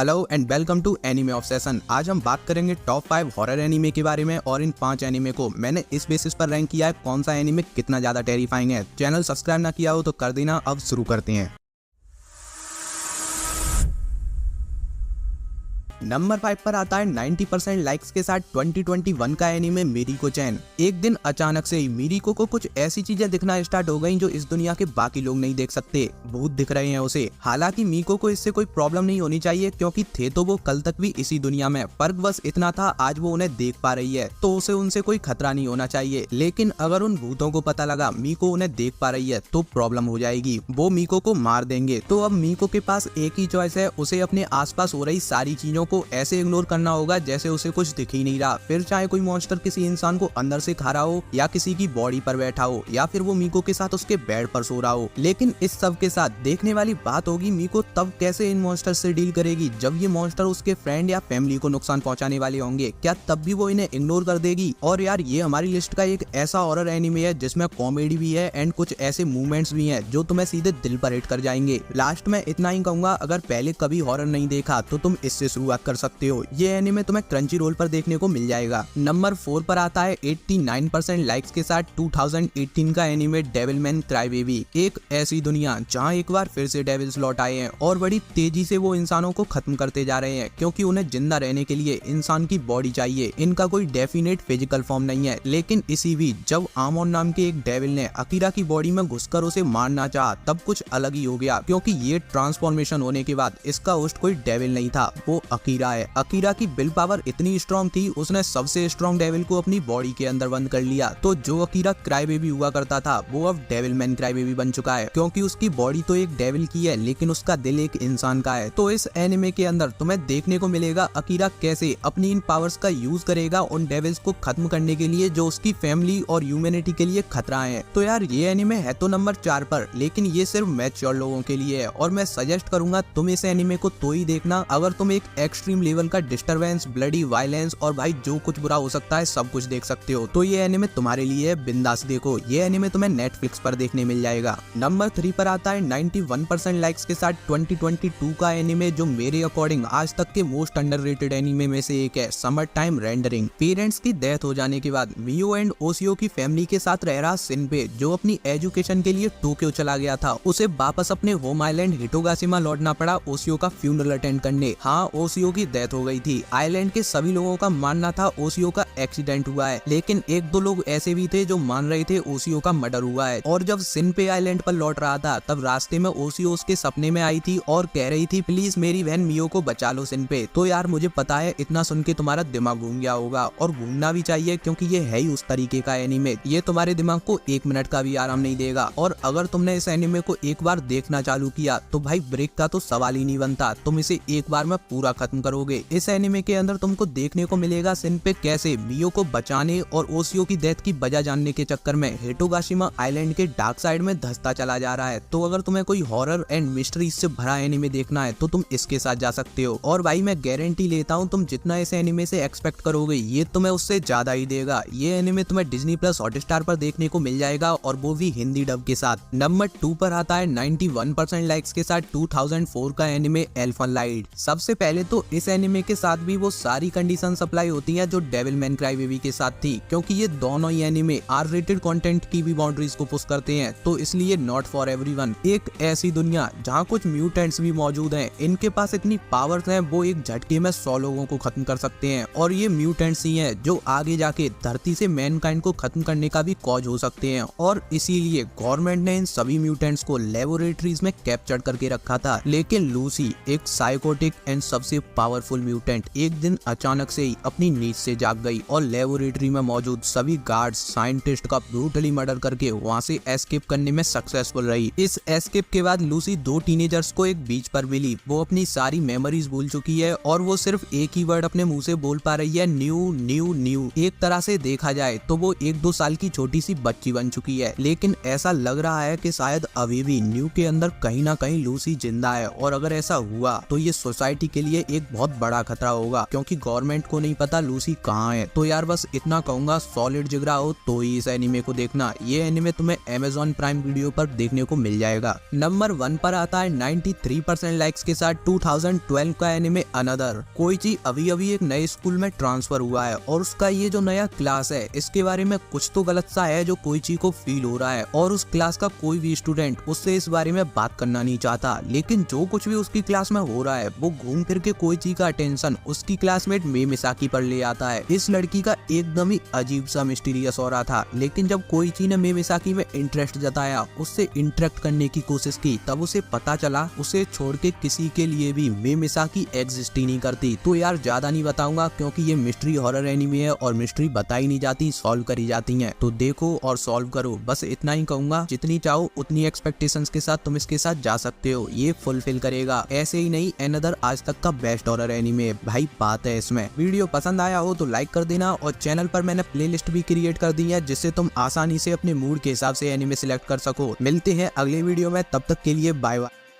Hello and welcome to anime obsession. आज हम बात करेंगे टॉप 5 हॉरर एनीमे के बारे में और इन 5 एनीमे को मैंने इस बेसिस पर रैंक किया है कौन सा एनीमे कितना ज्यादा टेरिफाइंग है। चैनल सब्सक्राइब ना किया हो तो कर देना। अब शुरू करते हैं। नंबर 5 पर आता है 90% लाइक्स के साथ 2021 का एनीमे मिरीको चैन। एक दिन अचानक से ही मिरीको को कुछ ऐसी चीजें दिखना स्टार्ट हो गईं जो इस दुनिया के बाकी लोग नहीं देख सकते। भूत दिख रहे हैं उसे। हालांकि मीको को इससे कोई प्रॉब्लम नहीं होनी चाहिए क्योंकि थे तो वो कल तक भी इसी दुनिया में। फर्क बस इतना था आज वो उन्हें देख पा रही है तो उसे उनसे कोई खतरा नहीं होना चाहिए। लेकिन अगर उन भूतों को पता लगा मीको उन्हें देख पा रही है तो प्रॉब्लम हो जाएगी। वो मीको को मार देंगे। तो अब मीको के पास एक ही चॉइस है, उसे अपने आसपास हो रही सारी चीजों को ऐसे इग्नोर करना होगा जैसे उसे कुछ दिख ही नहीं रहा। फिर चाहे कोई मॉन्स्टर किसी इंसान को अंदर से खा रहा हो या किसी की बॉडी पर बैठा हो या फिर वो मीको के साथ उसके बेड पर सो रहा हो। लेकिन इस सब के साथ देखने वाली बात होगी मीको तब कैसे इन मॉन्स्टर से डील करेगी जब ये मॉन्स्टर उसके फ्रेंड या फैमिली को नुकसान पहुंचाने वाले होंगे। क्या तब भी वो इन्हें इग्नोर कर देगी? और यार ये हमारी लिस्ट का एक ऐसा हॉरर एनीमे है जिसमें कॉमेडी भी है एंड कुछ ऐसे मूवमेंट्स भी हैं जो तुम्हें सीधे दिल पर हिट कर जाएंगे। लास्ट में इतना ही कहूंगा, अगर पहले कभी हॉरर नहीं देखा तो तुम इससे शुरुआत कर सकते हो। ये एनीमे तुम्हें क्रंची रोल पर देखने को मिल जाएगा। नंबर 4 पर आता है 89% लाइक्स के साथ 2018 का एनीमे डेविलमैन क्राईबेबी। एक ऐसी दुनिया जहां एक बार फिर से डेविल्स लौट आए हैं और बड़ी तेजी से वो इंसानों को खत्म करते जा रहे हैं क्योंकि उन्हें जिंदा रहने के लिए इंसान की बॉडी चाहिए। इनका कोई डेफिनेट फिजिकल फॉर्म नहीं है। लेकिन इसी बीच जब आमोन नाम के एक डेविल ने अकीरा की बॉडी में घुसकर उसे मारना चाहा तब कुछ अलग ही हो गया क्योंकि ये ट्रांसफॉर्मेशन होने के बाद इसका होस्ट कोई डेविल नहीं था, वो अकीरा है। अकीरा की विल पावर इतनी स्ट्रॉन्ग थी उसने सबसे स्ट्रॉन्ग डेविल को अपनी बॉडी के अंदर बंद कर लिया। तो जो अकीरा क्राईबेबी हुआ करता था वो अब डेविलमैन क्राईबेबी बन चुका है क्योंकि उसकी बॉडी तो एक डेविल की है लेकिन उसका दिल एक इंसान का है। तो इस एनिमे के अंदर तुम्हें देखने को मिलेगा अकीरा कैसे अपनी इन पावर्स का यूज करेगा उन डेविल्स को खत्म करने के लिए जो उसकी फैमिली और ह्यूमैनिटी के लिए खतरा है। तो यार ये एनिमे है तो नंबर 4 पर, लेकिन ये सिर्फ मैच्योर लोगों के लिए है और मैं सजेस्ट करूंगा तुम इस एनिमे को तो ही देखना अगर तुम एक एक्सट्रीम लेवल का डिस्टरबेंस, ब्लडी वायलेंस और भाई जो कुछ बुरा हो सकता है सब कुछ देख सकते हो। तो ये एनिमे तुम्हारे लिए है, बिंदास देखो। ये एनिमे तुम्हें नेटफ्लिक्स पर देखने मिल जाएगा। नंबर 3 पर आता है 91% लाइक्स के साथ 2022 का एनिमे जो मेरे अकॉर्डिंग आज तक के मोस्ट अंडररेटेड एनिमे में से एक है, समर टाइम रेंडरिंग। पेरेंट्स की डेथ हो जाने के बाद मियो एंड ओसियो की फैमिली के साथ रह रहा सिनबे जो अपनी एजुकेशन के लिए टोक्यो चला गया था, उसे वापस अपने होम आइलैंड हिटोगाशिमा लौटना पड़ा ओसियो का फ्यूनरल अटेंड करने। हाँ, ओसियो की डेथ हो गई थी। आइलैंड के सभी लोगों का मानना था ओसियो का एक्सीडेंट हुआ है, लेकिन एक दो लोग ऐसे भी थे जो मान रहे थे ओसियो का मर्डर हुआ है। और जब सिनपे आइलैंड पर लौट रहा था तब रास्ते में ओसियो उसके सपने में आई थी और कह रही थी प्लीज मेरी बहन मियो को बचा लो सिनपे। तो यार मुझे पता है इतना सुन के तुम्हारा दिमाग घूम गया होगा और घूमना भी चाहिए क्योंकि ये है ही उस तरीके का एनिमे। ये तुम्हारे दिमाग को 1 मिनट का भी आराम नहीं देगा और अगर तुमने इस एनिमे को एक बार देखना चालू किया तो भाई ब्रेक का तो सवाल ही नहीं बनता, तुम इसे एक बार में पूरा खत्म करोगे। इस एनिमे के अंदर तुमको देखने को मिलेगा सिनपे कैसे मियो को बचाने और ओसियो की डेथ की वजह जानने के चक्कर में हिटोगाशिमा आइलैंड के डार्क साइड में धंसता चला जा रहा है। तो अगर तुम्हें कोई हॉरर एंड मिस्ट्री से भरा एनिमे देखना है तो तुम इसके साथ जा सकते हो। और भाई मैं गारंटी लेता हूँ तुम जितना इस एनिमे से एक्सपेक्ट करोगे ये तुम्हें उससे ज्यादा ही देगा। ये एनिमे तुम्हें डिज्नी प्लस हॉटस्टार पर देखने को मिल जाएगा और वो भी हिंदी डब के साथ। नंबर 2 पर आता है 91% लाइक्स के साथ 2004 का एनिमे एल्फन लाइट। सबसे पहले तो इस एनिमे के साथ भी वो सारी कंडीशन सप्लाई होती है जो डेविलमैन क्राईबेबी के साथ थी क्योंकि ये दोनों ही एनिमे आर रेटेड कंटेंट की भी बाउंड्रीज को पुश करते हैं, तो इसलिए नॉट फॉर एवरीवन। एक ऐसी दुनिया जहां कुछ म्यूटेंट्स भी मौजूद हैं, इनके पास इतनी पावर्स हैं वो एक झटके में 100 लोगों को खत्म कर सकते हैं और ये म्यूटेंट्स ही हैं जो आगे जाके धरती से मैनकाइंड को खत्म करने का भी कॉज हो सकते हैं। और इसीलिए गवर्नमेंट ने इन सभी म्यूटेंट्स को लेबोरेटरीज में कैप्चर करके रखा था। लेकिन लूसी एक साइकोटिक एंड सबसे पावरफुल म्यूटेंट एक दिन अचानक से ही अपनी नींद से जाग गई और लेबोरेटरी में मौजूद सभी गार्ड्स साइंटिस्ट का ब्रूटली मर्डर करके वहां से एस्केप करने में सक्सेसफुल रही। इस एस्केप के बाद लूसी 2 टीनेजर्स को एक बीच पर मिली। वो अपनी सारी मेमोरीज भूल चुकी है और वो सिर्फ एक ही वर्ड अपने मुंह से बोल पा रही है, न्यू न्यू न्यू। एक तरह से देखा जाए तो वो 1-2 साल की छोटी सी बच्ची बन चुकी है, लेकिन ऐसा लग रहा है कि शायद अभी भी न्यू के अंदर कहीं ना कहीं लूसी जिंदा है और अगर ऐसा हुआ तो ये सोसाइटी के लिए एक बहुत बड़ा खतरा होगा, क्योंकि गवर्नमेंट को नहीं पता लूसी कहाँ है। तो यार बस इतना कहूंगा, सॉलिड जिगरा हो तो ही इस एनिमे को देखना। ये एनिमे तुम्हें Amazon प्राइम वीडियो पर देखने को मिल जाएगा। नंबर 1 पर आता है 93% लाइक्स के साथ 2012 का एनिमे अनदर। कोइची अभी एक नए स्कूल में ट्रांसफर हुआ है और उसका ये जो नया क्लास है, इसके बारे में कुछ तो गलत सा है जो कोइची को फील हो रहा है, और उस क्लास का कोई भी स्टूडेंट उससे इस बारे में बात करना नहीं चाहता। लेकिन जो कुछ भी उसकी क्लास में हो रहा है, वो घूम फिर के कोइची का अटेंशन उसकी क्लासमेट मे मिसाकी पर ले आता है। इस लड़की का एकदम ही अजीब सा मिस्टीरियस हो रहा था, लेकिन जब कोइची ने मे मिसाकी में इंटरेस्ट जताया, उससे इंटरेक्ट करने की कोशिश की, तब उसे पता चला उसे छोड़ के किसी के लिए भी मे मिसाकी एग्जिस्ट ही नहीं करती। तो यार ज्यादा नहीं बताऊंगा, क्योंकि ये मिस्ट्री हॉरर एनिमे है और मिस्ट्री बताई नहीं जाती, सॉल्व करी जाती है। तो देखो और सॉल्व करो, बस इतना ही कहूंगा। जितनी चाहो उतनी एक्सपेक्टेशंस के साथ तुम इसके साथ जा सकते हो, ये फुलफिल करेगा। ऐसे ही नहीं, अनदर आज तक का बेस्ट हॉरर एनिमे भाई, बात है इसमें। वीडियो पसंद आया हो तो लाइक कर देना, और चैनल पर मैंने प्लेलिस्ट भी क्रिएट कर दी है, जिससे तुम आसानी से अपने मूड के हिसाब से एनिमे सिलेक्ट कर सको। मिलते हैं अगले वीडियो में, तब तक के लिए बाय बाय।